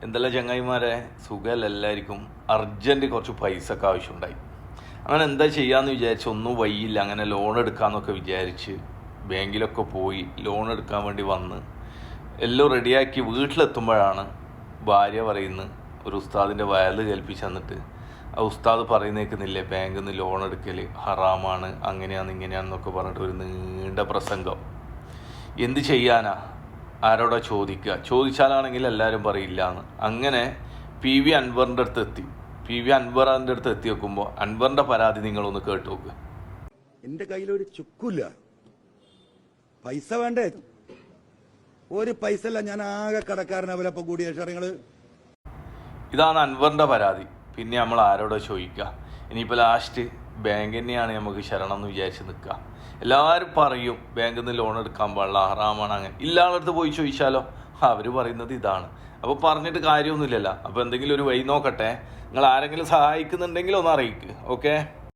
എന്തെല്ലാം ചങ്ങായിമാരെ, സുഖമല്ല എല്ലാവർക്കും. അർജൻറ്റ് കുറച്ച് പൈസക്ക് ആവശ്യമുണ്ടായി. അങ്ങനെ എന്താ ചെയ്യാമെന്ന് വിചാരിച്ച് ഒന്നും വയ്യില്ല. അങ്ങനെ ലോൺ എടുക്കാമെന്നൊക്കെ വിചാരിച്ച് ബാങ്കിലൊക്കെ പോയി ലോൺ എടുക്കാൻ വേണ്ടി വന്ന് എല്ലാം റെഡിയാക്കി വീട്ടിലെത്തുമ്പോഴാണ് ഭാര്യ പറയുന്നത്, ഒരു ഉസ്താദിൻ്റെ വയല് കേൾപ്പിച്ച് തന്നിട്ട് ആ ഉസ്താദ് പറയുന്നേക്കുന്നില്ലേ, ബാങ്കിൽ നിന്ന് ലോൺ എടുക്കൽ ഹറാമാണ്, അങ്ങനെയാണ് ഇങ്ങനെയാണെന്നൊക്കെ പറഞ്ഞിട്ട് ഒരു നീണ്ട പ്രസംഗം. എന്ത് ചെയ്യാനാ, ആരോടാ ചോദിച്ചാലാണെങ്കിൽ എല്ലാവരും പറയില്ല എന്ന്. അങ്ങനെ PV അൻവറിൻ്റെ അടുത്ത് എത്തി. PV അൻവറിൻ്റെ അടുത്ത് എത്തി നോക്കുമ്പോൾ അൻവറിൻ്റെ പരാതി നിങ്ങളൊന്ന് കേട്ടു നോക്ക്. എൻ്റെ കയ്യിലൊരു ചുക്കില്ല, പൈസ വേണ്ടേ? ഒരു പൈസ അല്ല, ഞാൻ ആകെ കടക്കാരനവലപ്പം കൂടിയ ഷറങ്ങള്. ഇതാണ് അൻവറിൻ്റെ പരാതി. പിന്നെ നമ്മൾ ആരോടാ ചോദിക്കുക? ഇനിയിപ്പോൾ ലാസ്റ്റ് ബാങ്ക് തന്നെയാണ് നമുക്ക് ശരണം എന്ന് വിചാരിച്ച് നിൽക്കുക. എല്ലാവരും പറയും ബാങ്കിൽ നിന്ന് ലോൺ എടുക്കാൻ പാടില്ല, ഹറാമാണ്. അങ്ങനെ ഇല്ലാളടുത്ത് പോയി ചോദിച്ചാലോ, അവർ പറയുന്നത് ഇതാണ്. അപ്പോൾ പറഞ്ഞിട്ട് കാര്യമൊന്നുമില്ലല്ലോ. അപ്പോൾ എന്തെങ്കിലും ഒരു വഴി നോക്കട്ടെ. നിങ്ങൾ ആരെങ്കിലും സഹായിക്കുന്നുണ്ടെങ്കിൽ ഒന്ന് അറിയിക്കുക. ഓക്കെ.